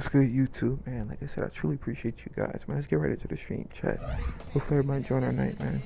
What's good, YouTube, man? Like I said, I truly appreciate you guys, man. Let's get right into the stream chat. Hopefully everybody join our night, man.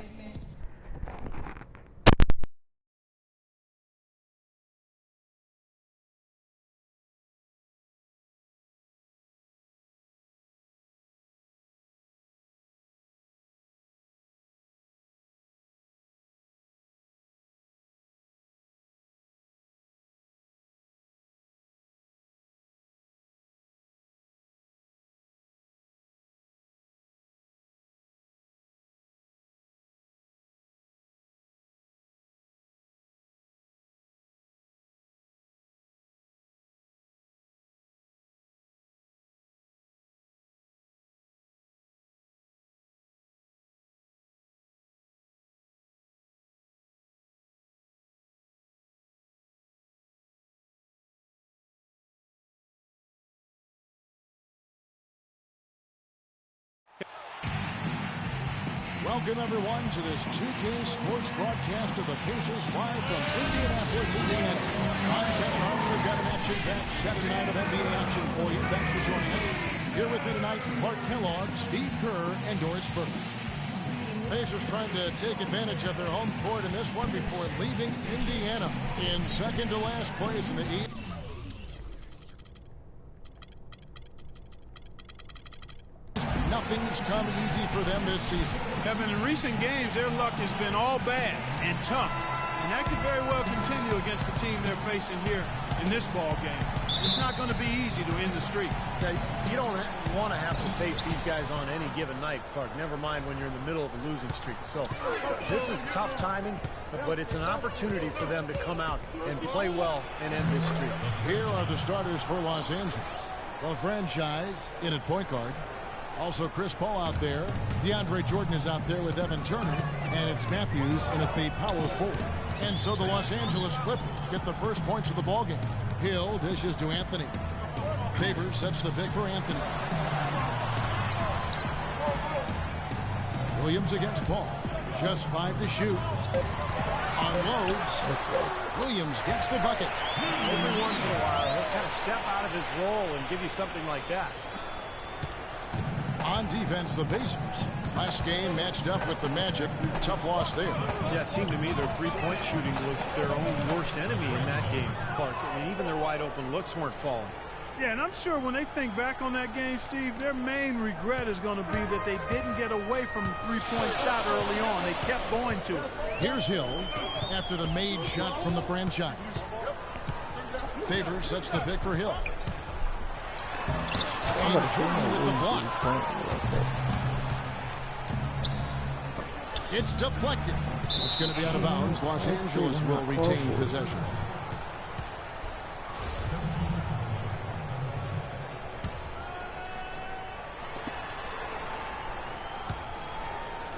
Welcome, everyone, to this 2K Sports broadcast of the Pacers live from Indianapolis, Indiana. I'm Kevin Harlan. We've got an action-packed Saturday night of NBA action for you. Thanks for joining us. Here with me tonight, Clark Kellogg, Steve Kerr, and Doris Burke. Pacers trying to take advantage of their home court in this one before leaving Indiana in second-to-last place in the East. Nothing's come easy for them this season. Kevin, in recent games, their luck has been all bad and tough. And that could very well continue against the team they're facing here in this ball game. It's not going to be easy to end the streak. Yeah, you don't want to have to face these guys on any given night, Clark. Never mind when you're in the middle of a losing streak. So this is tough timing, but it's an opportunity for them to come out and play well and end this streak. Here are the starters for Los Angeles. The franchise in at point guard. Also Chris Paul out there. DeAndre Jordan is out there with Evan Turner. And it's Matthews in at the power forward. And so the Los Angeles Clippers get the first points of the ballgame. Hill dishes to Anthony. Favors sets the pick for Anthony. Williams against Paul. Just 5 to shoot. Unloads. Williams gets the bucket. Every once in a while, he'll kind of step out of his role and give you something like that. On defense, the Pacers. Last game matched up with the Magic. Tough loss there. Yeah, it seemed to me their three-point shooting was their own worst enemy in that game, Clark. I mean, even their wide-open looks weren't falling. Yeah, and I'm sure when they think back on that game, Steve, their main regret is going to be that they didn't get away from the three-point shot early on. They kept going to it. Here's Hill after the made shot from the franchise. Favors sets the pick for Hill. And Jordan with the block. It's deflected. It's going to be out of bounds. Los Angeles will retain possession.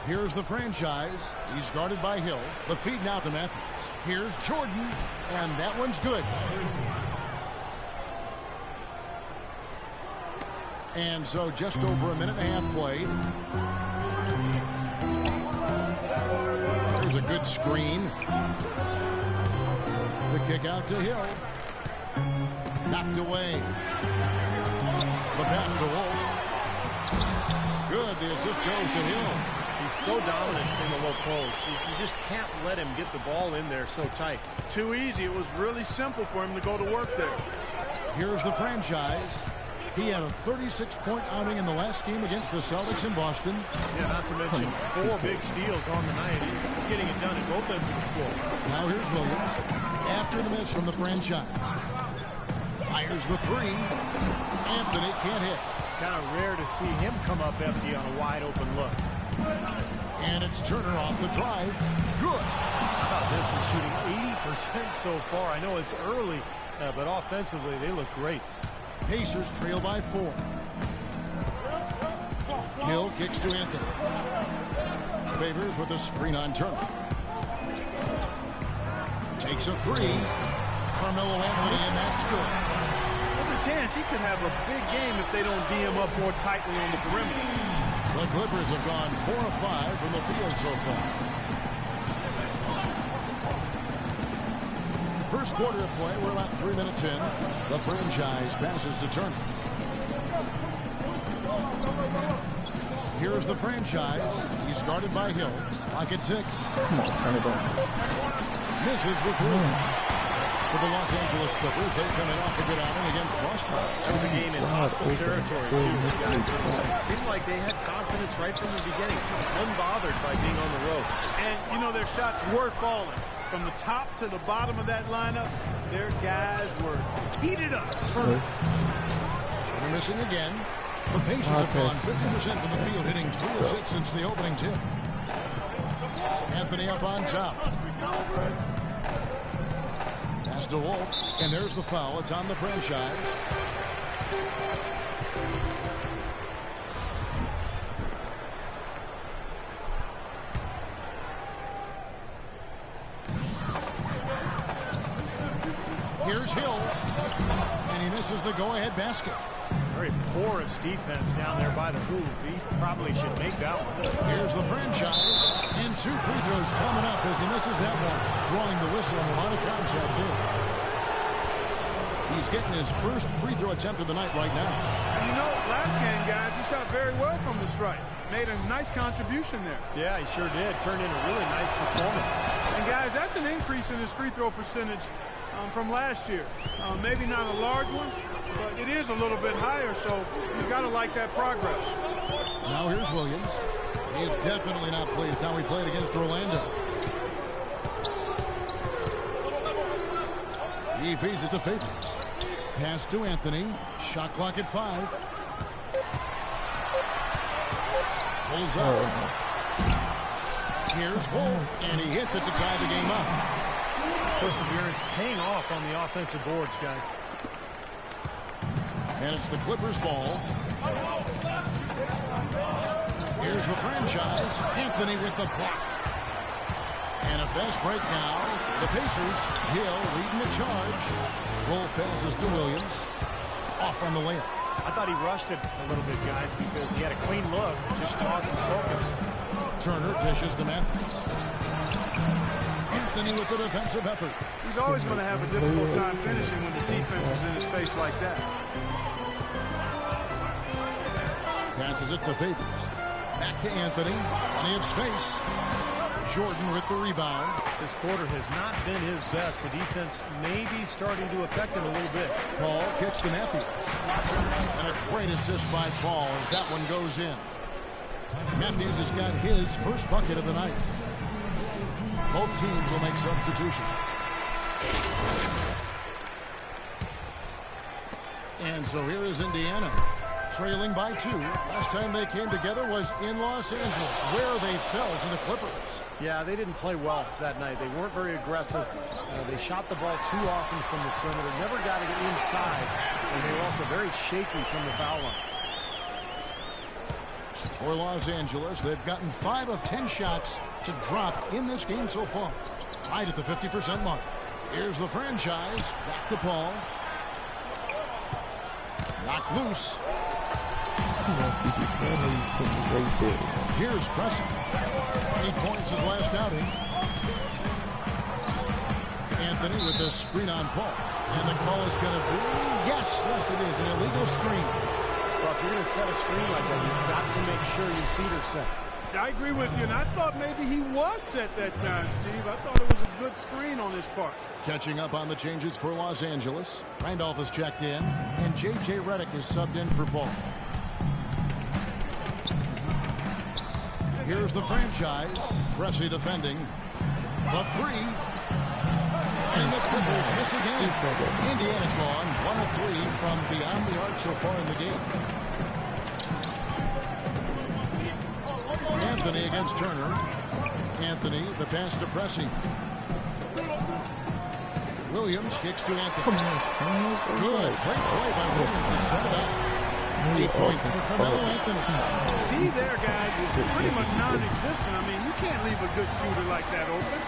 Here's the franchise. He's guarded by Hill. The feed now to Matthews. Here's Jordan, and that one's good. And so just over a minute and a half played. There's a good screen. The kick out to Hill. Knocked away. The pass to Wolf. Good. The assist goes to Hill. He's so dominant in the low post. You just can't let him get the ball in there so tight. Too easy. It was really simple for him to go to work there. Here's the franchise. He had a 36-point outing in the last game against the Celtics in Boston. Yeah, not to mention 4 big steals on the night. He's getting it done at both ends of the floor. Now here's Williams. After the miss from the franchise. Fires the three. Anthony can't hit. Kind of rare to see him come up empty on a wide-open look. And it's Turner off the drive. Good. How about this? He's shooting 80% so far. I know it's early, but offensively, they look great. Pacers trail by 4. Hill kicks to Anthony. Favors with a screen on Turner. Takes a 3. Carmelo Anthony, and that's good. There's a chance he could have a big game if they don't D him up more tightly on the perimeter. The Clippers have gone 4 of 5 from the field so far. First quarter of play, we're about 3 minutes in. The franchise passes to Turner. Here's the franchise. He's guarded by Hill. Clock at 6. Come on, turn it down. Misses the three. For the Los Angeles Clippers, they're coming off a good outing against Boston. That was a game in hostile territory, too. Guys, it seemed like they had confidence right from the beginning, unbothered by being on the road. And, you know, their shots were falling. From the top to the bottom of that lineup, their guys were heated up. Turner missing again. The Pacers have gone 50% from the field, hitting 3 of 6 since the opening tip. Anthony up on top. Pass to Wolf, and there's the foul. It's on the franchise. Here's Hill, and he misses the go-ahead basket. Very porous defense down there by the hoop. He probably should make that one. Here's the franchise, and 2 free throws coming up as he misses that one, drawing the whistle and a lot of contact there. He's getting his first free throw attempt of the night right now. And you know, last game, guys, he shot very well from the stripe. Made a nice contribution there. Yeah, he sure did. Turned in a really nice performance. And, guys, that's an increase in his free throw percentage from last year. Maybe not a large one, but it is a little bit higher, so you've got to like that progress. Now here's Williams. He's definitely not pleased how he played against Orlando. He feeds it to Favors. Pass to Anthony. Shot clock at 5. Pulls up. Here's Wolf, and he hits it to tie the game up. Perseverance paying off on the offensive boards, guys. And it's the Clippers' ball. Here's the franchise. Anthony with the block. And a fast break now. The Pacers, Hill leading the charge. Wolf passes to Williams. Off on the layup. I thought he rushed it a little bit, guys, because he had a clean look. Just lost his focus. Turner dishes to Matthews. Anthony with the defensive effort. He's always going to have a difficult time finishing when the defense is in his face like that. Passes it to Favors. Back to Anthony. Plenty of space. Jordan with the rebound. This quarter has not been his best. The defense may be starting to affect him a little bit. Paul kicks to Matthews. And a great assist by Paul as that one goes in. Matthews has got his first bucket of the night. Both teams will make substitutions. And so here is Indiana, trailing by 2. Last time they came together was in Los Angeles, where they fell to the Clippers. Yeah, they didn't play well that night. They weren't very aggressive. They shot the ball too often from the perimeter, never got it inside, and they were also very shaky from the foul line. For Los Angeles, they've gotten 5 of 10 shots to drop in this game so far. Right at the 50% mark. Here's the franchise. Back to Paul. Knocked loose. Here's Preston. 8 points his last outing. Anthony with the screen on Paul. And the call is going to be, yes, it is, an illegal screen. Well, if you're going to set a screen like that, you've got to make sure your feet are set. I agree with you, and I thought maybe he was set that time, Steve. I thought it was a good screen on his part. Catching up on the changes for Los Angeles. Randolph has checked in, and J.J. Redick is subbed in for Paul. Here's the franchise. Pressey defending. The 3. And the Clippers miss again. Indiana's gone 1 of 3 from beyond the arc so far in the game. Anthony against Turner. Anthony, the pass to Pressey. Williams kicks to Anthony. Good. Great play by Williams to set it up. 8 points for Carmelo Anthony. D there, guys, was pretty much non-existent. I mean, you can't leave a good shooter like that open.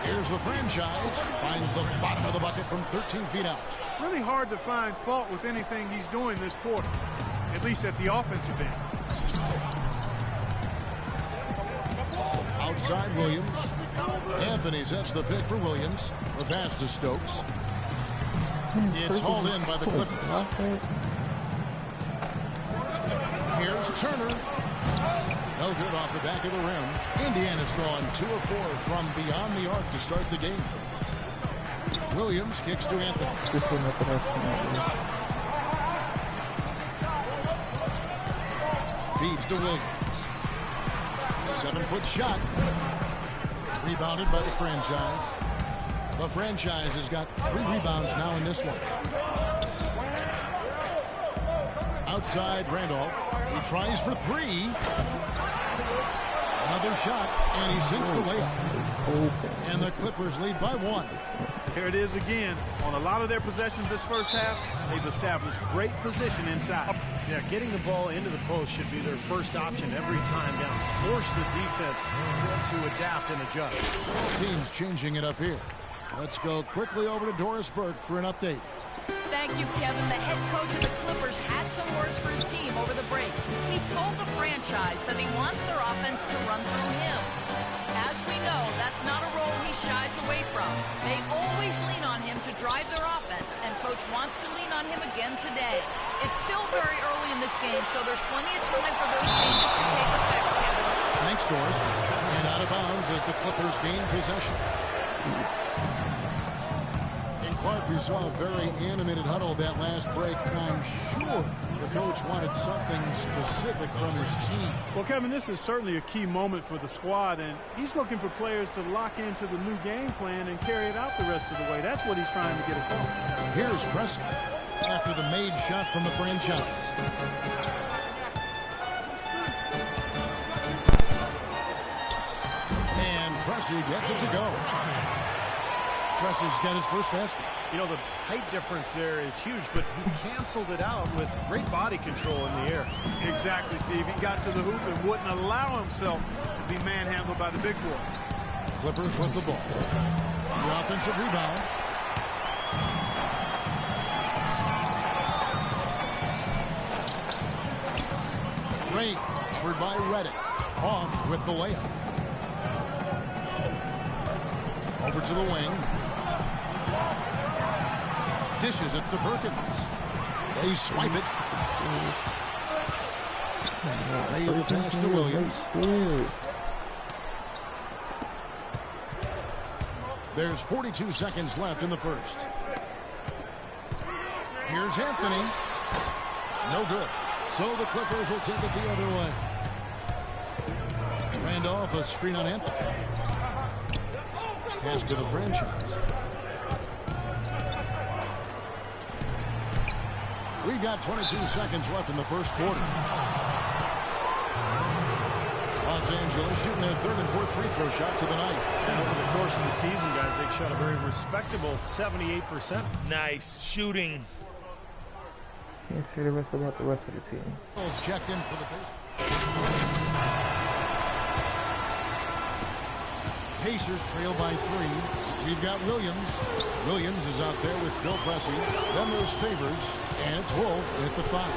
Here's the franchise. Finds the bottom of the bucket from 13 feet out. Really hard to find fault with anything he's doing this quarter, at least at the offensive end. Outside Williams. Anthony sets the pick for Williams. The pass to Stokes. It's hauled in by the Clippers. Here's Here's Turner. No good off the back of the rim. Indiana's drawn 2 of 4 from beyond the arc to start the game. Williams kicks to Anthony. Feeds to Williams. 7-foot shot. Rebounded by the franchise. The franchise has got 3 rebounds now in this one. Outside Randolph. He tries for 3. Another shot, and he sinks the layup. And the Clippers lead by 1. Here it is again. On a lot of their possessions this first half, they've established great position inside. Yeah, getting the ball into the post should be their first option every time down. Force the defense to adapt and adjust. Teams changing it up here. Let's go quickly over to Doris Burke for an update. Thank you, Kevin. The head coach of the Clippers had some words for his team over the break. He told the franchise that he wants their offense to run through him. As we know, that's not a role he shies away from. They always lean on him to drive their offense, and Coach wants to lean on him again today. It's still very early in this game, so there's plenty of time for those changes to take effect, Kevin. Thanks, Doris. And out of bounds as the Clippers gain possession. In Clark, we saw a very animated huddle that last break, and I'm sure the coach wanted something specific from his team. Well, Kevin, this is certainly a key moment for the squad, and he's looking for players to lock into the new game plan and carry it out the rest of the way. That's what he's trying to get across. Here's Preston after the made shot from the franchise. And Pressey gets it to go. Pressey's got his first basket. You know, the height difference there is huge, but he canceled it out with great body control in the air. Exactly, Steve. He got to the hoop and wouldn't allow himself to be manhandled by the big boy. Clippers with the ball. The offensive rebound. Ray covered by Reddick. Off with the layup. Over to the wing. Dishes it to Perkins. They swipe it. Ray the pass to Williams. There's 42 seconds left in the first. Here's Anthony. No good. So the Clippers will take it the other way. Randolph, a screen on Anthony. Pass to the franchise. We've got 22 seconds left in the first quarter. Los Angeles shooting their 3rd and 4th free throw shots of the night. And over the course of the season, guys, they've shot a very respectable 78%. Nice shooting. Can't say the rest about the rest of the team. Ball's checked in for the Pacers trail by 3. We've got Williams. Williams is out there with Phil Pressey. Then there's Favors, and it's Wolf at the 5.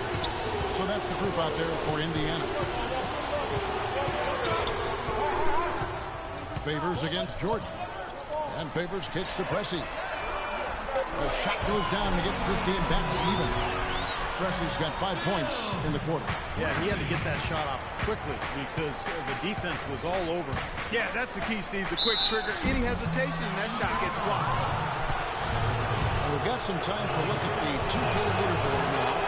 So that's the group out there for Indiana. Favors against Jordan. And Favors kicks to Pressey. The shot goes down and gets this game back to even. Pressey's got 5 points in the quarter. Yeah, he had to get that shot off quickly because the defense was all over. Yeah, that's the key, Steve. The quick trigger. Any hesitation, and that shot gets blocked. We've got some time to look at the 2K leaderboard now.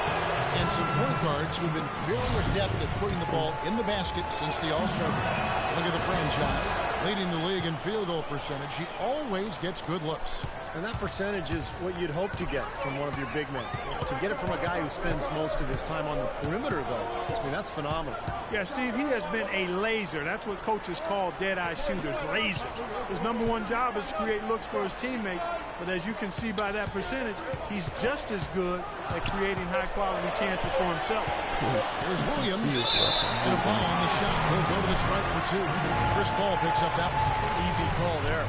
And some point guards who've been filled with depth at putting the ball in the basket since the All-Star break. Look at the franchise, leading the league in field goal percentage. He always gets good looks. And that percentage is what you'd hope to get from one of your big men. To get it from a guy who spends most of his time on the perimeter, though, I mean, that's phenomenal. Yeah, Steve, he has been a laser. That's what coaches call dead-eye shooters, lasers. His #1 job is to create looks for his teammates. But as you can see by that percentage, he's just as good at creating high-quality chances for himself. There's Williams. And a foul on the shot. He'll go to the strike for 2. Chris Paul picks up that one. Easy call there.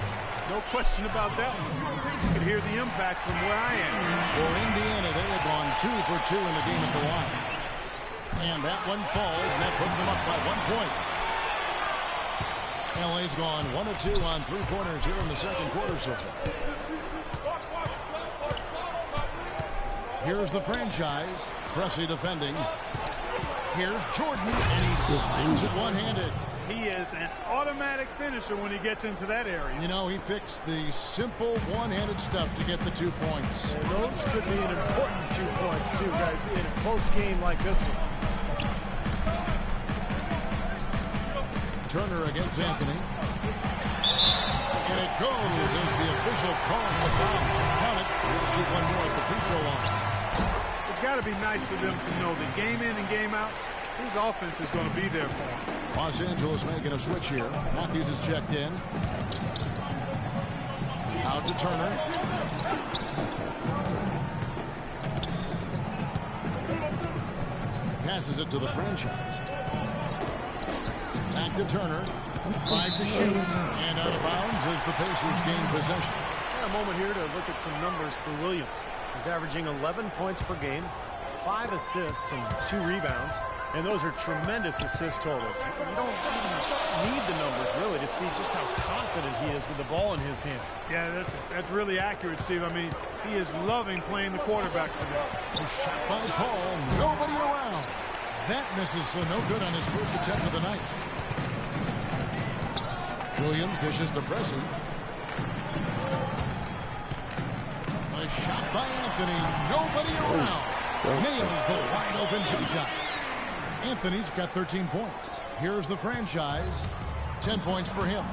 No question about that one. You can hear the impact from where I am. For Indiana, they have gone 2 for 2 in the game at the line. And that one falls, and that puts them up by 1 point. LA's gone 1 of 2 on 3-pointers here in the second quarter so far. Here's the franchise. Pressey defending. Here's Jordan, and he slams it one-handed. He is an automatic finisher when he gets into that area. You know, he picks the simple one-handed stuff to get the 2 points. And those could be an important 2 points, too, guys, in a close game like this one. Turner against Anthony. And it goes as the official calls the foul. Count it. He'll shoot one more at the free throw line. It's got to be nice for them to know that game in and game out, his offense is going to be there for him. Los Angeles making a switch here. Matthews is checked in. Out to Turner. Passes it to the franchise. Back to Turner. 5 to shoot. And out of bounds as the Pacers gain possession. A moment here to look at some numbers for Williams. He's averaging 11 points per game, 5 assists and 2 rebounds. And those are tremendous assist totals. You don't even need the numbers, really, to see just how confident he is with the ball in his hands. Yeah, that's really accurate, Steve. I mean, he is loving playing the quarterback for them. A shot by Paul. Nobody around. That misses, so no good on his first attempt of the night. Williams dishes to Pressey. A shot by Anthony. Nobody around. Nails the wide open jump shot. Anthony's got 13 points. Here's the franchise. 10 points for him.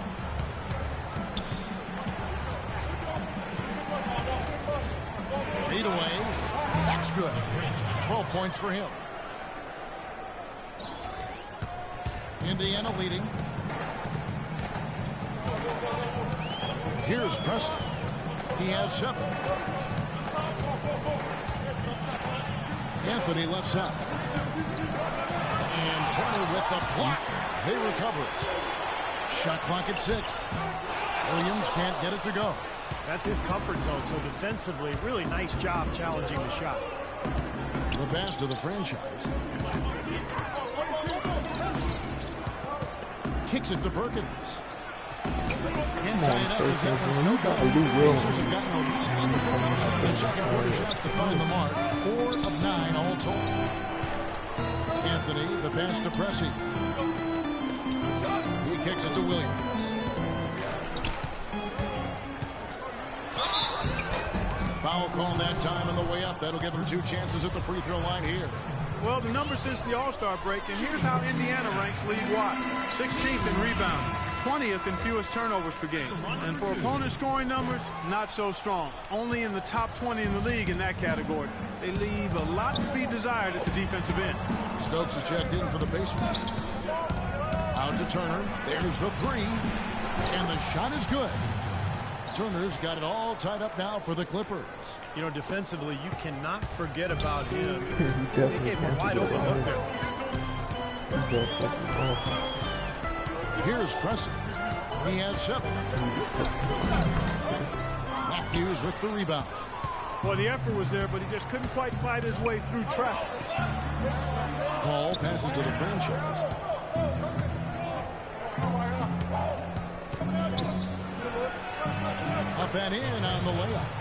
Fade away. That's good. 12 points for him. Indiana leading. Here's Preston. He has 7. Anthony left side. And Turner with the block. They recover it. Shot clock at 6. Williams can't get it to go. That's his comfort zone, so defensively, really nice job challenging the shot. The pass to the franchise. Kicks it to Perkins. Can't tie it up as that one's no good. Pacers have gotten a lead on the first and second quarter shots to find the mark. 4 of 9 all told. Anthony, the pass to Pressey. He kicks it to Williams. Foul call that time on the way up. That'll give him 2 chances at the free throw line here. Well, the numbers since the All-Star break, and here's how Indiana ranks league-wide. 16th in rebounding, 20th in fewest turnovers per game. And for opponent scoring numbers, not so strong. Only in the top 20 in the league in that category. They leave a lot to be desired at the defensive end. Stokes is checked in for the Pacers. Out to Turner. There's the 3. And the shot is good. Turner's got it all tied up now for the Clippers. You know, defensively, you cannot forget about him. They gave him a wide open look there. Here's Pressey. He has 7. Matthews with the rebound. Well, the effort was there, but he just couldn't quite fight his way through traffic. Paul passes to the franchise. Up and in on the layup.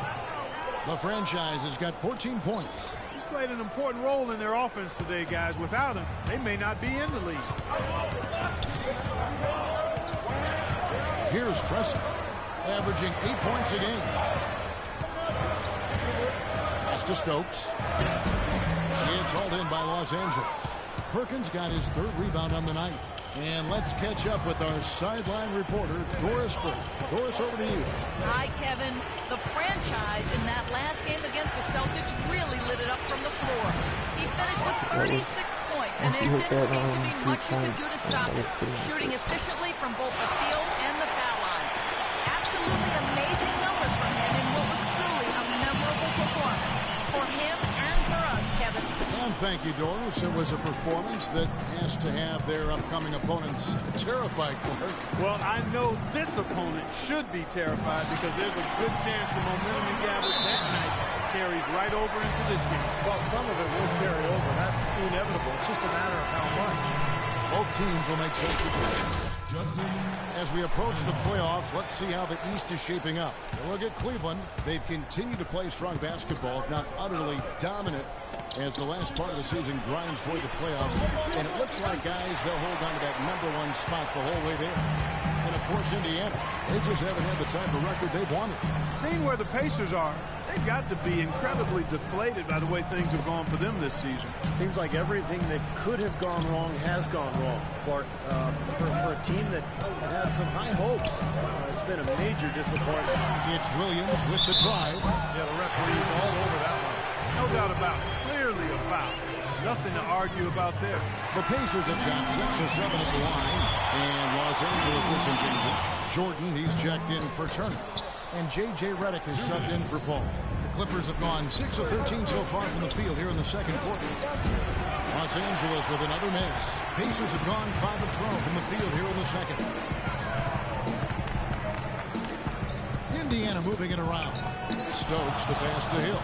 The franchise has got 14 points. He's played an important role in their offense today, guys. Without him, they may not be in the league. Here's Preston, averaging 8 points a game. Pass to Stokes. It's hauled in by Los Angeles. Perkins got his 3rd rebound on the night. And let's catch up with our sideline reporter, Doris Burke. Doris, over to you. Hi, Kevin. The franchise in that last game against the Celtics really lit it up from the floor. He finished with 36 points, and there didn't seem to be much you could do to stop him, shooting efficiently from both the field and the foul line. Absolutely amazing numbers from him in what was truly a memorable performance for him and for us, Kevin. And thank you, Doris. It was a performance that has to have their upcoming opponents terrified, Clark. Well, I know this opponent should be terrified because there's a good chance the momentum he gathered that night carries right over into this game. Well, some of it will carry over. That's inevitable. It's just a matter of how much. Both teams will make substitutions. As we approach the playoffs, let's see how the East is shaping up. Look at Cleveland. They've continued to play strong basketball, not utterly dominant, as the last part of the season grinds toward the playoffs. And it looks like, guys, they'll hold on to that #1 spot the whole way there. And, of course, Indiana, they just haven't had the type of record they've wanted. Seeing where the Pacers are, they've got to be incredibly deflated by the way things have gone for them this season. Seems like everything that could have gone wrong has gone wrong, Clark. For a team that had some high hopes, it's been a major disappointment. It's Williams with the drive. Yeah, the referee's all over that one. No doubt about it. Clearly a foul. Nothing to argue about there. The Pacers have shot 6 or 7 at the line. And Los Angeles with some changes. Jordan, he's checked in for Turner. And J.J. Redick is subbed in for Paul. The Clippers have gone 6 of 13 so far from the field here in the second quarter. Los Angeles with another miss. Pacers have gone 5 of 12 from the field here in the second. Indiana moving it around. Stokes the pass to Hill.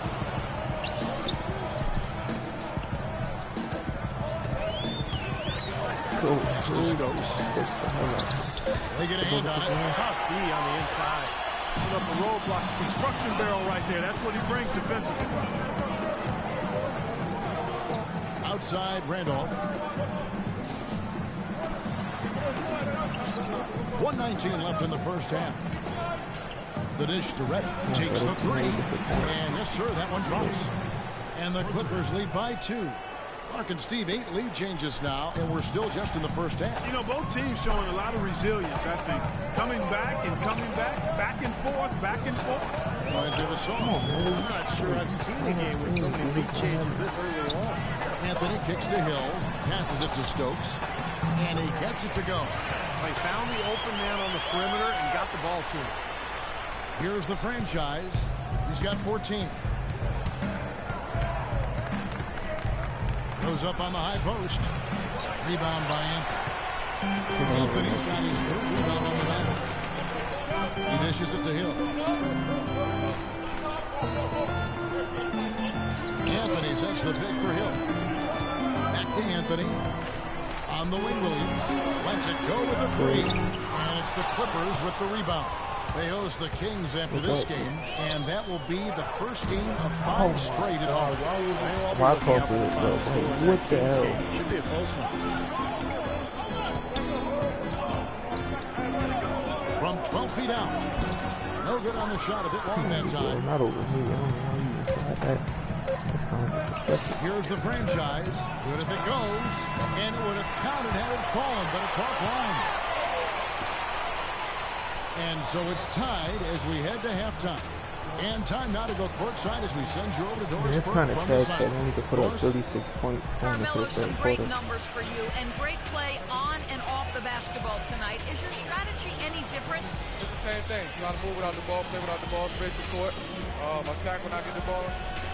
Pass to Stokes. They get a hand on it. Tough D on the inside. Put up a roadblock, construction barrel right there. That's what he brings defensively. Outside Randolph. 1:19 left in the first half. The dish to Redick. Takes the three. And yes, sir, that one drops. And the Clippers lead by 2. Clark and Steve, 8 lead changes now, and we're still just in the first half. You know, both teams showing a lot of resilience, I think. Coming back and coming back and forth, back and forth. Reminds me of a song. I'm not sure I've seen a game with so many lead changes this early on. Anthony kicks to Hill, passes it to Stokes, and he gets it to go. They found the open man on the perimeter and got the ball to him. Here's the franchise. He's got 14. Goes up on the high post. Rebound by Anthony. Anthony's got his third rebound on the night. He dishes it to Hill. Anthony sets the pick for Hill. Back to Anthony. On the wing, Williams. Lets it go with a 3. And it's the Clippers with the rebound. They host the Kings after this game, and that will be the first game of 5 straight at home. Why call for it, though? What the hell? Should be a close one. From 12 feet out. No good on the shot, a bit long that time. Not over me. I don't know why you would say that. Here's the franchise. Good if it goes. And it would have counted had it fallen, but it's offline. And so it's tied as we head to halftime. And time now to go courtside as we send you over to Doris Burke from the side. They need to put up 36 points. Carmelo, some great numbers for you and great play on and off the basketball tonight. Is your strategy any different? It's the same thing. You know how to move without the ball, play without the ball, space the court, attack when I get the ball,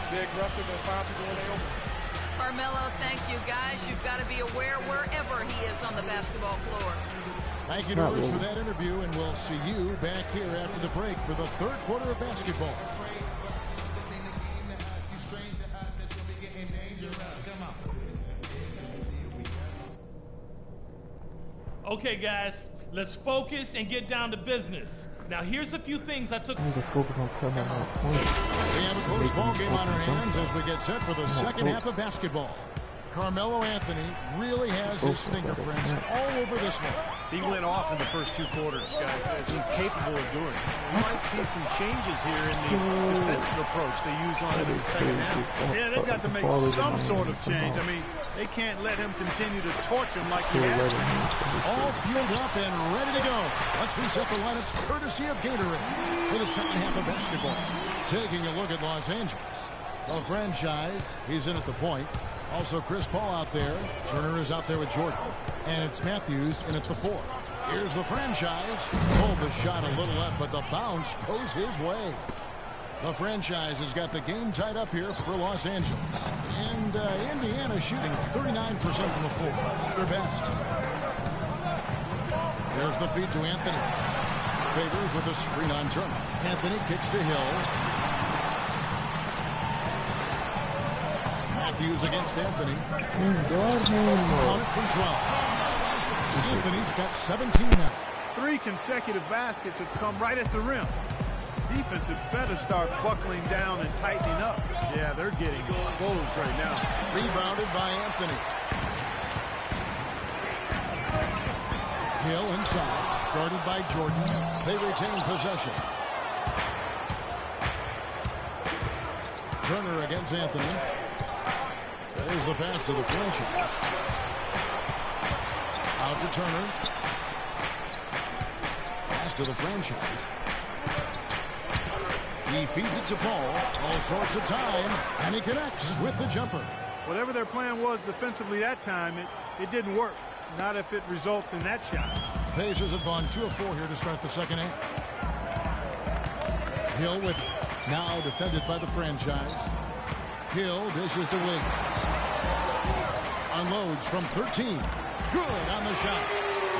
be aggressive and find people when they open. Carmelo, thank you, guys. You've got to be aware wherever he is on the basketball floor. Thank you, Doris, for that interview, and we'll see you back here after the break for the third quarter of basketball. Okay, guys, let's focus and get down to business. Now, here's a few things I took. We have a close ball game on our hands as we get set for the second half of basketball. Carmelo Anthony really has his fingerprints all over this one. He went off in the first 2 quarters, guys, as he's capable of doing. You might see some changes here in the defensive approach they use on him in the second half. Yeah, they've got to make some sort of change. I mean, they can't let him continue to torch him like he has. All fueled up and ready to go. Let's reset the lineups courtesy of Gatorade for the second half of basketball. Taking a look at Los Angeles. The franchise, he's in at the point. Also Chris Paul out there. Turner is out there with Jordan. And it's Matthews in at the 4. Here's the franchise. Pulled the shot a little left, but the bounce goes his way. The franchise has got the game tied up here for Los Angeles. And Indiana shooting 39% from the floor. Not their best. There's the feed to Anthony. Favors with a screen on Turner. Anthony kicks to Hill. Matthews against Anthony. On it from 12. Anthony's got 17 now. 3 consecutive baskets have come right at the rim. Defense had better start buckling down and tightening up. Yeah, they're getting exposed right now. Rebounded by Anthony. Hill inside, guarded by Jordan. They retain possession. Turner against Anthony. There's the pass to the franchise. Out to Turner. Pass to the franchise. He feeds it to Paul. All sorts of time. And he connects with the jumper. Whatever their plan was defensively that time, it didn't work. Not if it results in that shot. The Pacers have gone 2 of 4 here to start the second half. Hill with it. Now defended by the franchise. Hill dishes to Williams. Unloads from 13. Good on the shot.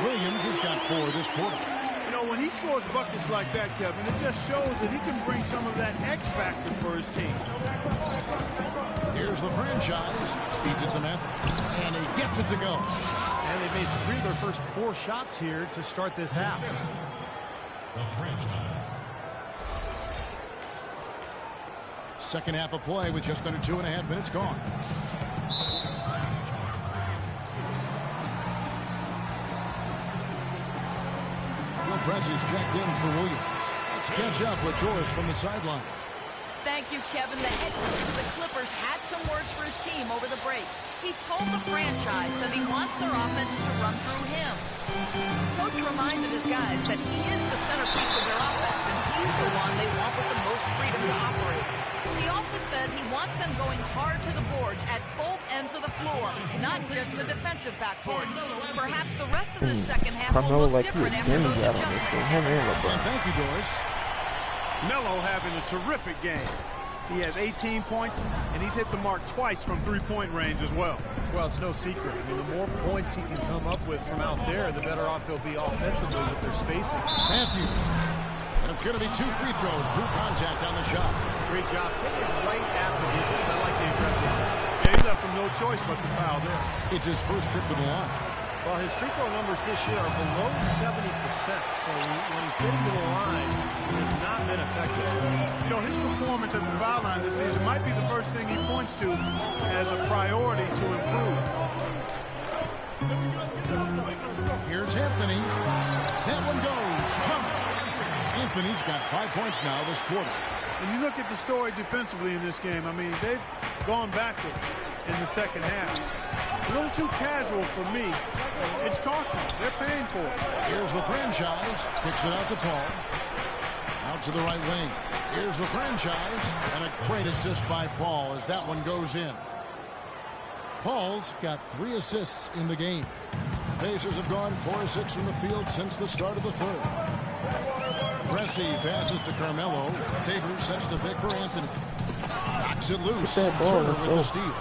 Williams has got 4 this quarter. You know, when he scores buckets like that, Kevin, it just shows that he can bring some of that X factor for his team. Here's the franchise. Feeds it to Matthews. And he gets it to go. And they made 3 of their first 4 shots here to start this half. The franchise. Second half of play with just under 2.5 minutes gone. The press is checked in for Williams. Let's catch up with Doris from the sideline. Thank you, Kevin. The head coach of the Clippers had some words for his team over the break. He told the franchise that he wants their offense to run through him. Coach reminded his guys that he is the centerpiece of their offense, and he's the one they want with the most freedom to operate. He also said he wants them going hard to the boards at both ends of the floor, not just the defensive backboards. Perhaps the rest of the second half will look different after those adjustments. Thank you, Doris. Melo having a terrific game. He has 18 points, and he's hit the mark twice from three-point range as well. Well, it's no secret. I mean, the more points he can come up with from out there, the better off they'll be offensively with their spacing. Matthews. And it's going to be 2 free throws. Drew contact on the shot. Great job. Take it right at the defense. I like the aggressiveness. Yeah, he left him no choice but to foul there. It's his first trip to the line. Well, his free throw numbers this year are below 70%. So when he's getting to the line, he has not been effective. You know, his performance at the foul line this season might be the first thing he points to as a priority to improve. Here's Anthony. That one goes. Anthony's got 5 points now this quarter. When you look at the story defensively in this game, I mean, they've gone backward in the second half. A little too casual for me. It's costing them. They're paying for it. Here's the franchise. Kicks it out to Paul. Out to the right wing. Here's the franchise. And a great assist by Paul as that one goes in. Paul's got 3 assists in the game. The Pacers have gone 4 of 6 from the field since the start of the third. Pressey passes to Carmelo. Favors sets the pick for Anthony. Knocks it loose. Turner with the steal.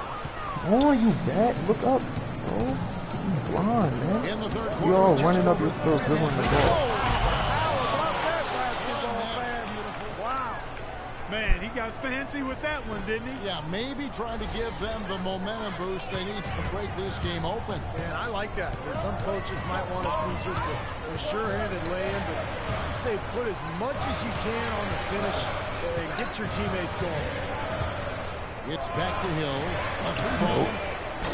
Oh, you bad. Look up. Oh, you blind, man. In the third quarter, You're all running up your throat, dribbling the ball. Wow. Man, he got fancy with that one, didn't he? Yeah, maybe trying to give them the momentum boost they need to break this game open. And I like that. Some coaches might want to see just a sure-handed lay-in, but I say put as much as you can on the finish and get your teammates going. It's back to Hill. A 3-ball.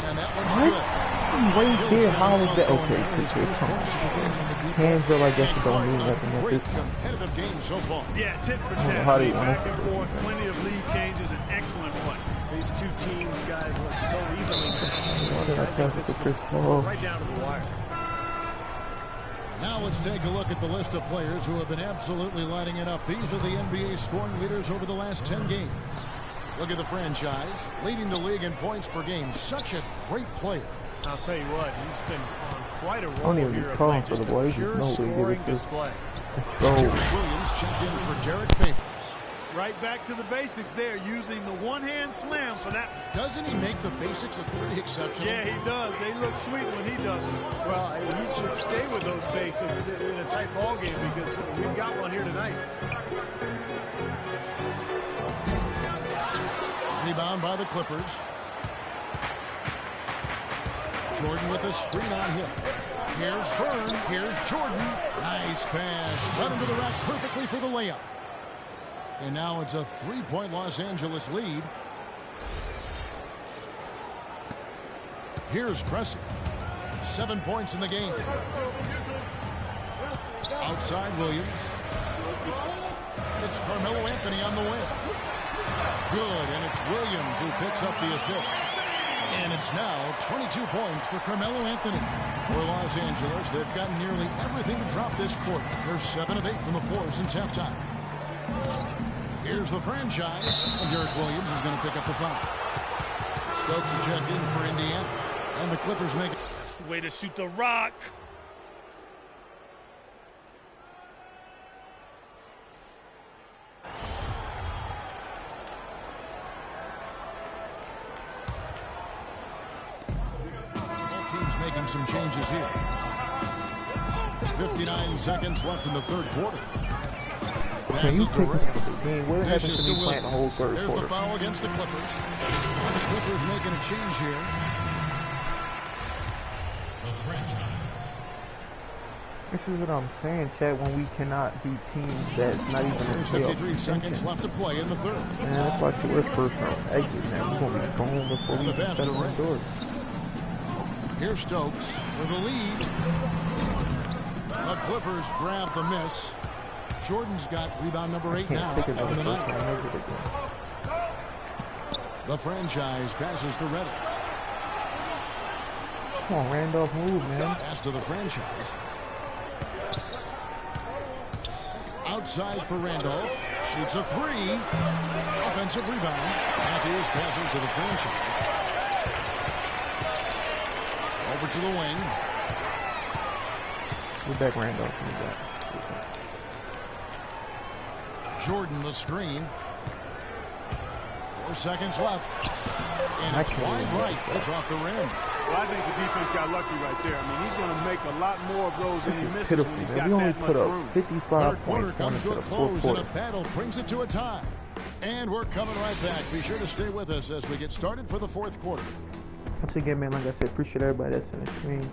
And that one's good. Right there, how is that? Okay, hands up, I guess, don't mean nothing at this point. Competitive game so far. Yeah, tit for tat. How do you back and forth, plenty of lead changes, and excellent play. These two teams, guys, look so evenly matched. Why did I pass it to Chris Paul? Right down to the wire. Now let's take a look at the list of players who have been absolutely lighting it up. These are the NBA scoring leaders over the last 10 games. Look at the franchise, leading the league in points per game. Such a great player. I'll tell you what, he's been on quite a I don't roll even here be of calling late. for Just the boys. a pure Just know we scoring get it. display. Let's go. Derek Williams checked in for Derek Favors. Right back to the basics there, using the one-hand slam for that. Doesn't he make the basics look pretty exceptional? Yeah, he does. They look sweet when he does it. Well, he should stay with those basics in a tight ball game because we've got one here tonight. Rebound by the Clippers. Jordan with a screen on him. Here's Fern. Here's Jordan. Nice pass. Run into the rack perfectly for the layup. And now it's a 3-point Los Angeles lead. Here's Pressey. 7 points in the game. Outside Williams. It's Carmelo Anthony on the wing. Good, and it's Williams who picks up the assist. And it's now 22 points for Carmelo Anthony. For Los Angeles, they've gotten nearly everything to drop this quarter. They're 7 of 8 from the floor since halftime. Here's the franchise, and Derek Williams is going to pick up the foul. Stokes is checked in for Indiana, and the Clippers make it. That's the way to shoot the rock. Making some changes here. 59 seconds left in the third quarter. Can you take me out of the game? What happened to me playing the whole third There's quarter? the foul against the Clippers. And the Clippers making a change here. This is what I'm saying, Chad, when we cannot beat teams that's not even in There's playoff 53 seconds left to play in the third. Man, that's why I said we're first round exit, man. We're going to be gone before And we the can pass step to on Ray. the door. Here's Stokes for the lead. The Clippers grab the miss. Jordan's got rebound number 8 now Can't take it on the first night. round exit again. The franchise passes to Reddick. Come on, Randolph, move, man. Pass to the franchise. Outside for Randolph. Shoots a 3. Offensive rebound. Matthews passes to the franchise. Over to the wing. Get back, Randolph. Get back. Jordan the screen. 4 seconds left. And it's wide right. It's off the rim. Well, I think the defense got lucky right there. I mean, he's going to make a lot more of those than he misses Pitiful, when he's man. got We only that much put up room. 55 Third quarter points going comes into to a the fourth close, and a quarter. battle brings it to a tie. And we're coming right back. Be sure to stay with us as we get started for the fourth quarter. Once again, man, like I said, appreciate everybody that's in the stream.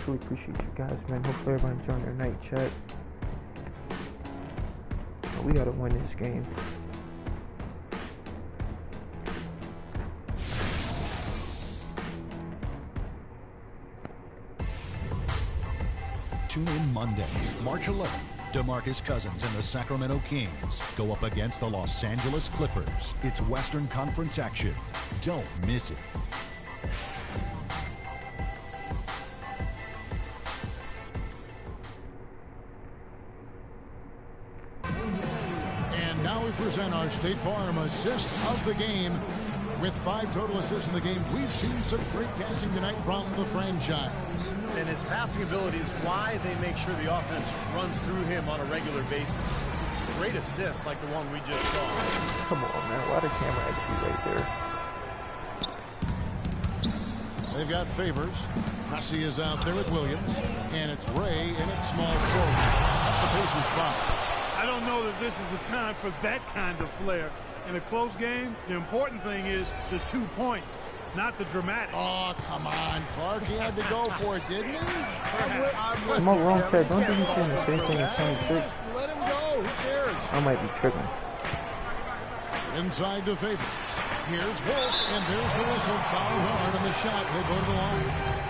Really appreciate you guys, man. Hopefully everybody enjoying their night chat. But we gotta win this game. Tune in Monday, March 11th. DeMarcus Cousins and the Sacramento Kings go up against the Los Angeles Clippers. It's Western Conference action. Don't miss it. And now we present our State Farm assist of the game. With 5 total assists in the game, we've seen some great passing tonight from the franchise. And his passing ability is why they make sure the offense runs through him on a regular basis. Great assists like the one we just saw. Come on, man. Why the camera actually right there? They've got Favors. Pressey is out there with Williams. And it's Ray, and it's small forward. That's the Pacers foul. I don't know that this is the time for that kind of flair. In a close game, the important thing is the 2 points, not the dramatics. Oh, come on, Clark. He had to go for it, didn't he? Am I wrong, Chad? Don't think he's saying the same thing in 26. Let him go. Who cares? I might be tripping. Inside to Favors. Here's Wolf, and there's the whistle. Foul hard, and the shot will go to the line.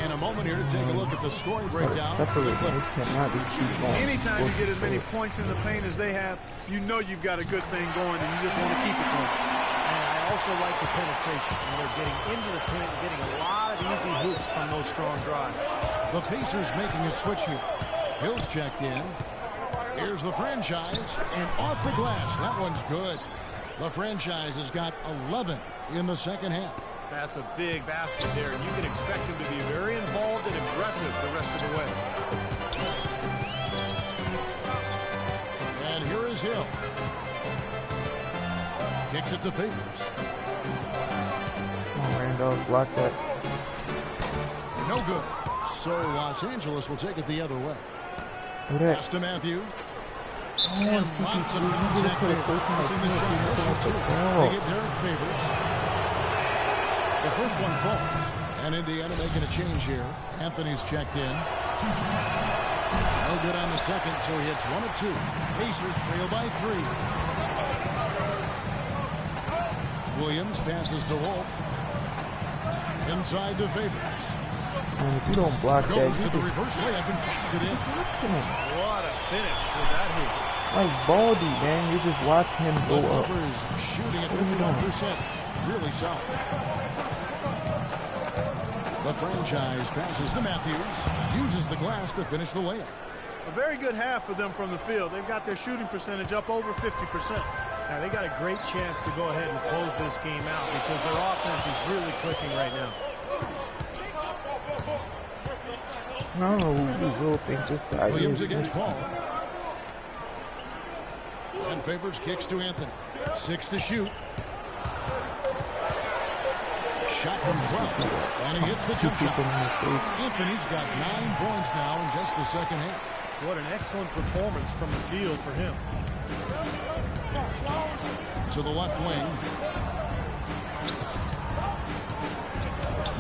And a moment here to take a look at the scoring breakdown for the Clippers. Anytime you get as many points in the paint as they have, you know you've got a good thing going, and you just want to keep it going. And I also like the penetration. When they're getting into the paint and getting a lot of easy hoops from those strong drives. The Pacers making a switch here. Hill's checked in. Here's the franchise, and off the glass. That one's good. The franchise has got 11 in the second half. That's a big basket there, and you can expect him to be very involved and aggressive the rest of the way. And here is Hill. Kicks it to Favors. Come on, Randolph. Block that. No good. So Los Angeles will take it the other way. Do that. Pass to Matthews. Oh, And lots of contact there. Missing the shot. He'll shoot 2. They get Derek Favors. The first one falls. And Indiana making a change here. Anthony's checked in. No good on the second, so he hits 1 of 2. Pacers trail by 3. Williams passes to Wolf. Inside to Favors. And if you don't block that, Goes you to the just reverse layup and pops it in. What a finish with that hoop. like Baldy, man. You just watch him go The up. Clippers shooting at What are you doing? 51%. Really solid. The franchise passes to Matthews. Uses the glass to finish the layup. A very good half for them from the field. They've got their shooting percentage up over 50%. Now, they got a great chance to go ahead and close this game out because their offense is really clicking right now. I don't know who will think this guy Williams is. against Paul. And Favors kicks to Anthony. 6 to shoot. Shot from 12. And he hits the jump shot. Anthony's got 9 points now in just the second half. What an excellent performance from the field for him. To the left wing.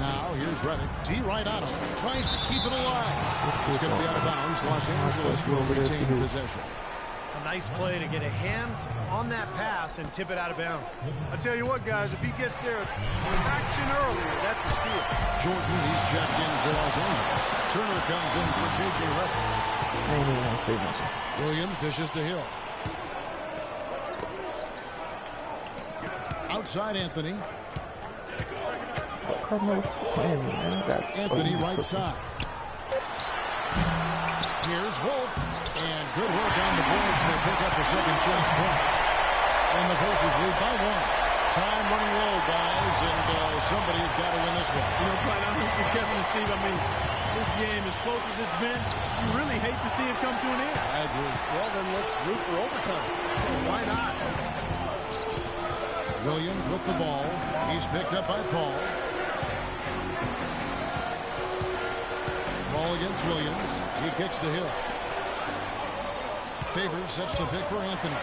Now here's Reddick. D right on him. Tries to keep it alive. It's going to be out of bounds. Los Angeles will retain possession. A nice play to get a hand on that pass and tip it out of bounds. I tell you what, guys, if he gets there action earlier, that's a steal. Jordan, he's checked in for Los Angeles. Turner comes in for J.J. Reddick. Williams dishes to Hill. Outside Anthony. Anthony right side. Here's Wolf. And good work on the boards. They pick up the second chance points. And the Pacers lead by 1. Time running low, guys, and somebody's got to win this one. You know, quite honestly, Kevin and Steve, I mean, this game, as close as it's been, you really hate to see it come to an end. I agree. Well, then let's root for overtime. Why not? Williams with the ball. He's picked up by Paul. Ball against Williams. He kicks to Hill. Favors sets the pick for Anthony.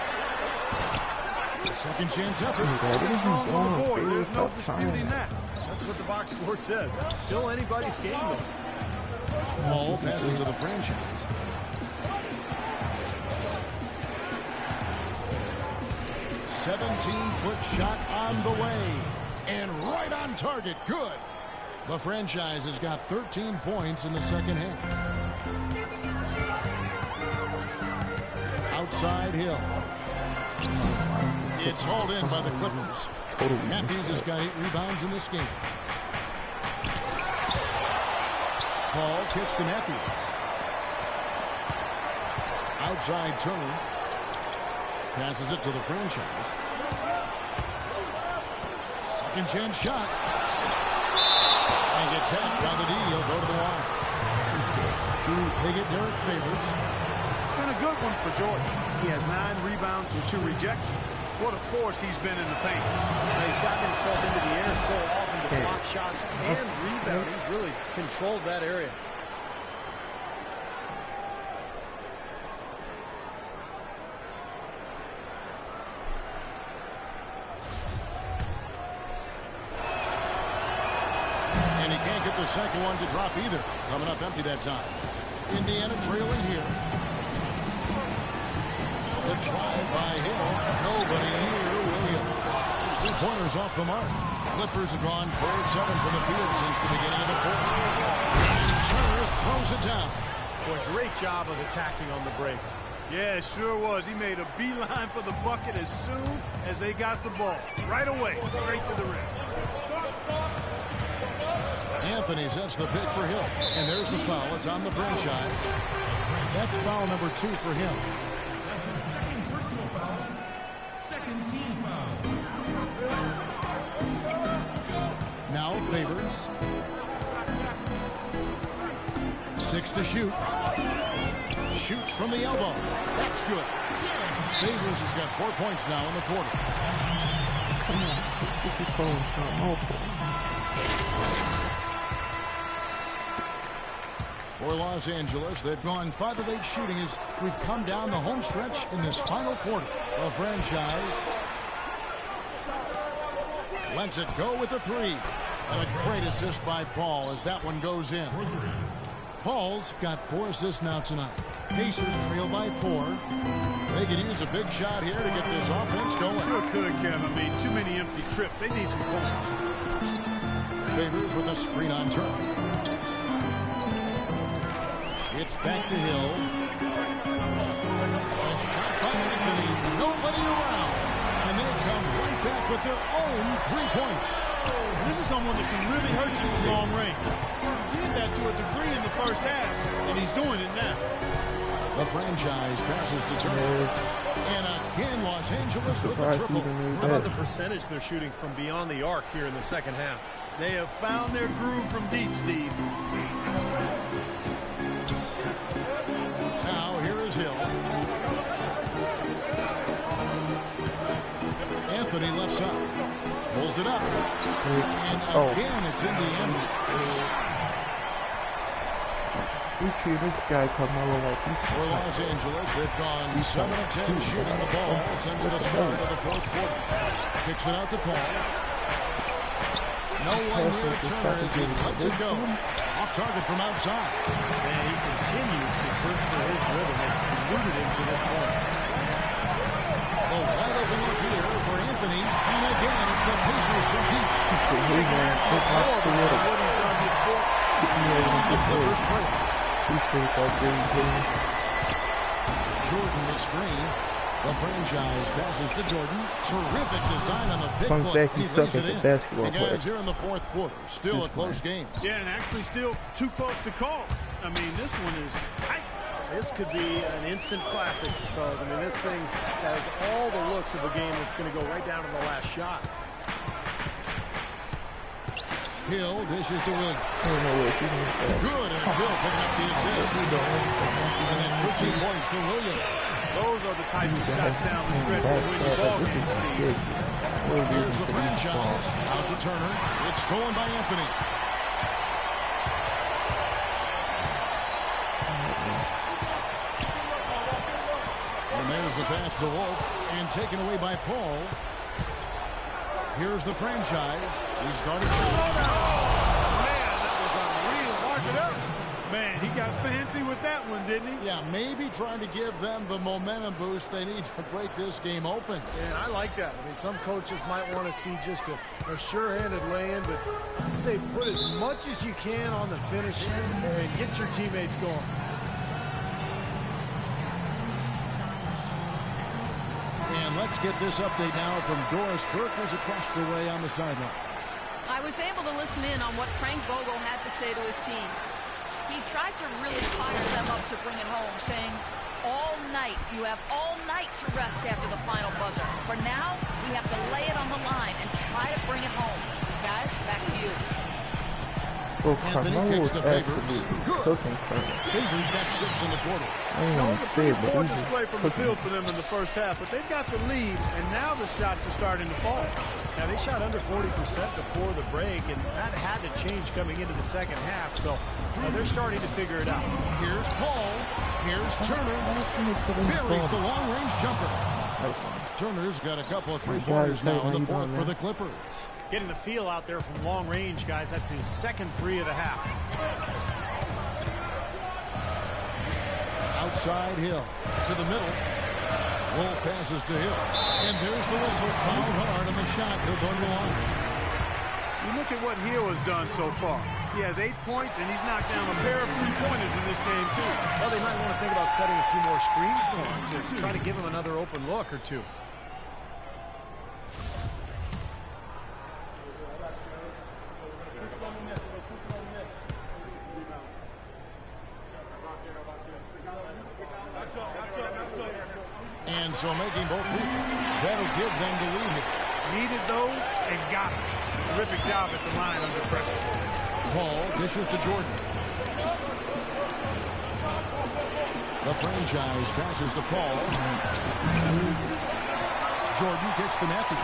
Second chance effort. Strong on the board. There's no disputing that. That's what the box score says. Still anybody's game, though. Paul passes to the franchise. A 17-foot shot on the way. And right on target. Good. The franchise has got 13 points in the second half. Outside Hill. It's hauled in by the Clippers. Matthews has got 8 rebounds in this game. Paul kicks to Matthews. Outside Turner. Passes it to the franchise. Second chance shot. And gets hacked by the D. He'll go to the line. They get Derek Favors. It's been a good one for Jordan. He has 9 rebounds and 2 rejections. What a force he's been in the paint. He's gotten himself into the air so often to block shots and rebound. He's really controlled that area. And he can't get the second one to drop either. Coming up empty that time. Indiana trailing here. The drive by Hill. Nobody here. Williams. 3-pointers off the mark. Clippers have gone 4 of 7 from the field since the beginning of the fourth. And Turner throws it down. Boy, great job of attacking on the break. Yeah, it sure was. He made a beeline for the bucket as soon as they got the ball. Right away, straight to the rim. Anthony sets the pick for Hill. And there's the foul. It's on the franchise. That's foul number 2 for him. That's his second personal foul. Second team foul. Now Favors. 6 to shoot. Shoots from the elbow. That's good. Favors has got 4 points now in the quarter. For Los Angeles, they've gone 5 of 8 shooting as we've come down the home stretch in this final quarter. A franchise lets it go with a 3. And a great assist by Paul as that one goes in. Paul's got 4 assists now tonight. Pacers trail by 4. They could use a big shot here to get this offense going. Sure could, Kevin. I mean, too many empty trips. They need some points. Favors with a screen on turn. It's back to Hill. A shot by Anthony. Nobody around. And they come right back with their own 3-pointer. This is someone that can really hurt you from long range. He did that to a degree in the first half, and he's doing it now. The franchise passes to Turner. And again, Los Angeles with a triple. How about the percentage they're shooting from beyond the arc here in the second half? They have found their groove from deep, Steve. Now, here is Hill. Anthony left side. Pulls it up. And again, it's Indiana. We treat this guy Carmelo like he's For Los Angeles, they've gone 7 of 10 shooting the ball since the start of the fourth quarter. Kicks it out to Paul. No one near Turner as he lets it go. Off target from outside. And he continues to search for his rhythm. It's eluded him to this point. The wide open look here for Anthony. And again, it's the Pacers from deep. The Clippers trail. Jordan the screen. The franchise passes to Jordan. Terrific design on the pick play. He lays it in. The guys here in the fourth quarter. Still a close game. Yeah, and actually still too close to call. I mean, this one is tight. This could be an instant classic because, I mean, this thing has all the looks of a game that's going to go right down to the last shot. Hill dishes to Williams. Good, and it's Hill picking up the assist. And then 13 points for Williams. Those are the types of shots down the stretch that win the ball game, Steve. Here's the franchise. Out to Turner. It's stolen by Anthony. And there's the pass to Wolf. And taken away by Paul. Here's the franchise. He's guarded. Oh, man, that was unreal. Mark it up. Man, he got fancy with that one, didn't he? Yeah, maybe trying to give them the momentum boost they need to break this game open. Yeah, I like that. I mean, some coaches might want to see just a sure-handed lay-in, but I'd say put as much as you can on the finish and get your teammates going. And let's get this update now from Doris Burke, who's across the way on the sideline. I was able to listen in on what Frank Vogel had to say to his team. He tried to really fire them up to bring it home, saying, all night, you have all night to rest after the final buzzer. For now, we have to lay it on the line and try to bring it home. Guys, back to you. Well, Anthony kicks to Favors. Good. Favors Favors got 6 in the quarter. That was a pretty poor display from the field for them in the first half, but they've got the lead, and now the shots are starting to fall. Now, they shot under 40% before the break, and that had to change coming into the second half, so they're starting to figure it out. Here's Paul. Here's Turner. Buries the long-range jumper. Turner's got a couple of three-pointers now in the fourth for the Clippers. Getting the feel out there from long range, guys. That's his second 3 of the half. Outside Hill to the middle. Wolf passes to Hill. And there's the whistle. Fouled hard on the shot. He'll go to the line. You look at what Hill has done so far. He has 8 points, and he's knocked down a pair of three-pointers in this game, too. Well, they might want to think about setting a few more screens for him to try to give him another open look or two. And so making both free throws, that'll give them the lead here. Needed those and got them. Terrific job at the line under pressure. Paul dishes to Jordan. The franchise passes to Paul. Jordan kicks to Matthews.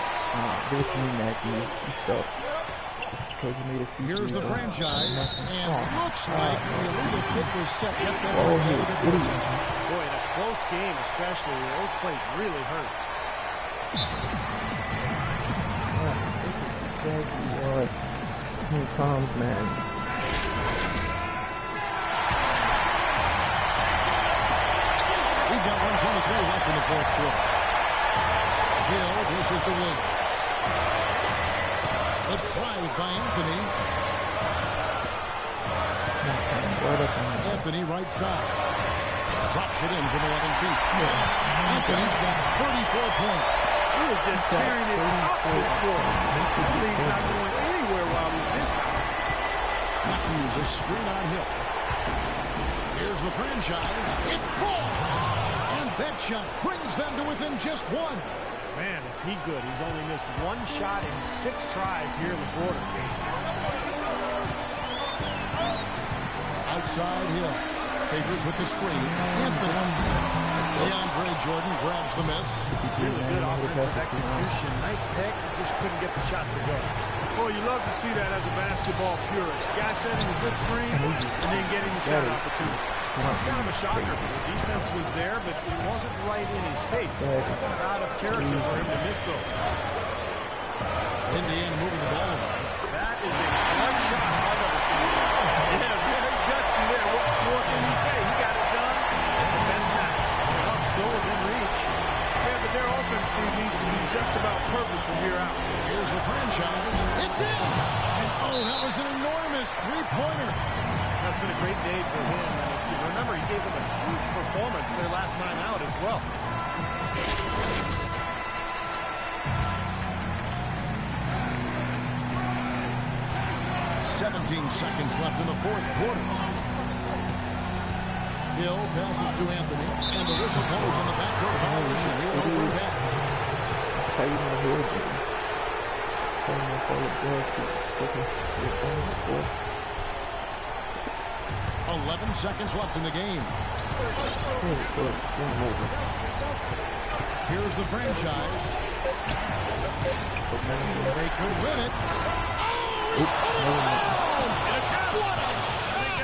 Here's the franchise, and looks like the illegal kick was set. Yes, that's what had to get their attention. Boy, in a close game especially, those plays really hurt. Here comes, man. left in the fourth quarter. Hill dishes to Williams. A drive by Anthony. Anthony right side. Drops it in from 11 feet. Anthony's got 34 points. He was just tearing it up this quarter. The lead's not going anywhere while he's this high. Matthews a screen on Hill. Here's the franchise. It falls! And that shot brings them to within just one. Man, is he good. He's only missed one shot in 6 tries here in the quarter. Outside Hill. Favors with the screen. Anthony. DeAndre Jordan grabs the miss. Really good offensive execution. Nice pick. Just couldn't get the shot to go. Well, you love to see that as a basketball purist. Guy setting a good screen and then getting the shot opportunity. It's kind of a shocker. The defense was there, but it wasn't right in his face. Kind of out of character for him to miss those. Indiana moving the ball. That is a clutch shot I've ever seen. Yeah, very gutsy there. What more can you say? He got it done at the best time. Well, still within reach. Yeah, but their offense needs to be just about perfect from here out. Here's the franchise. It's in! And oh, that was an enormous three-pointer. That's been a great day for him. And if you remember, he gave them a huge performance their last time out as well. 17 seconds left in the fourth quarter. Hill passes to Anthony, and the whistle blows on the backcourt violation. He went over back. 11 seconds left in the game. Here's the franchise. They could win it. Oh, what a shot!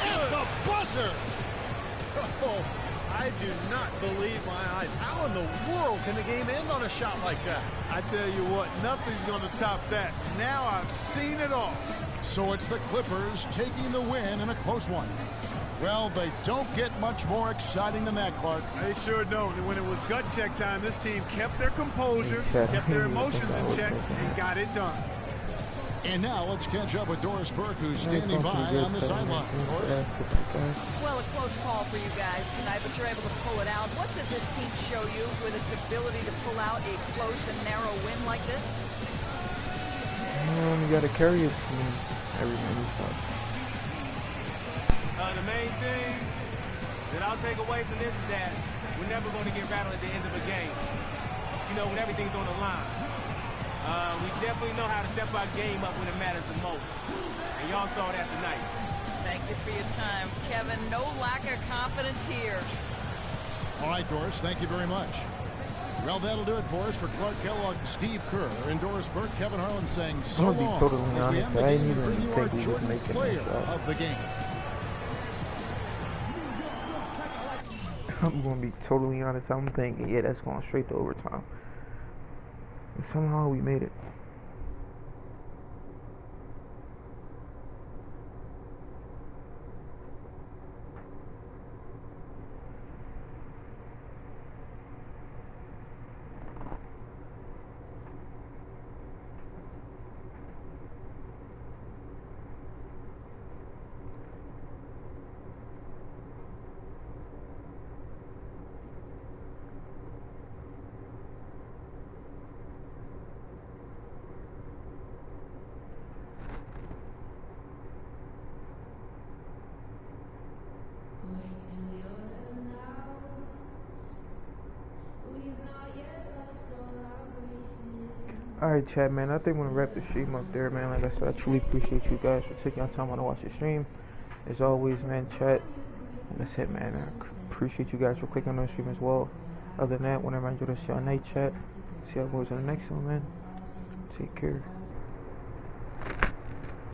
At the buzzer! Oh, I do not believe my eyes. How in the world can the game end on a shot like that? I tell you what, nothing's going to top that. Now I've seen it all. So it's the Clippers taking the win in a close one. Well, they don't get much more exciting than that, Clark. They sure don't. And when it was gut check time, this team kept their composure, kept their emotions in check, and got it done. And now let's catch up with Doris Burke, who's standing by on the sideline. Doris? Well, a close call for you guys tonight, but you're able to pull it out. What did this team show you with its ability to pull out a close and narrow win like this? You got to carry it from everything. The main thing that I'll take away from this is that we're never going to get rattled at the end of a game. You know, when everything's on the line. We definitely know how to step our game up when it matters the most. And y'all saw that tonight. Thank you for your time, Kevin. No lack of confidence here. All right, Doris, thank you very much. Well, that'll do it for us. For Clark Kellogg, Steve Kerr, and Doris Burke, Kevin Harlan saying so long. I'm going to be totally as we end honest. the I game didn't and bring even you our think we would Jordan make it player like that. of the game. I'm going to be totally honest. I'm thinking, yeah, that's going straight to overtime. And somehow we made it. Alright, chat, man. I think I'm going to wrap the stream up there, man. Like I said, I truly appreciate you guys for taking your time out to watch the stream. As always, man, chat. Like I said, man, I appreciate you guys for clicking on the stream as well. Other than that, whenever I enjoy this, y'all night chat. See y'all boys in the next one, man. Take care.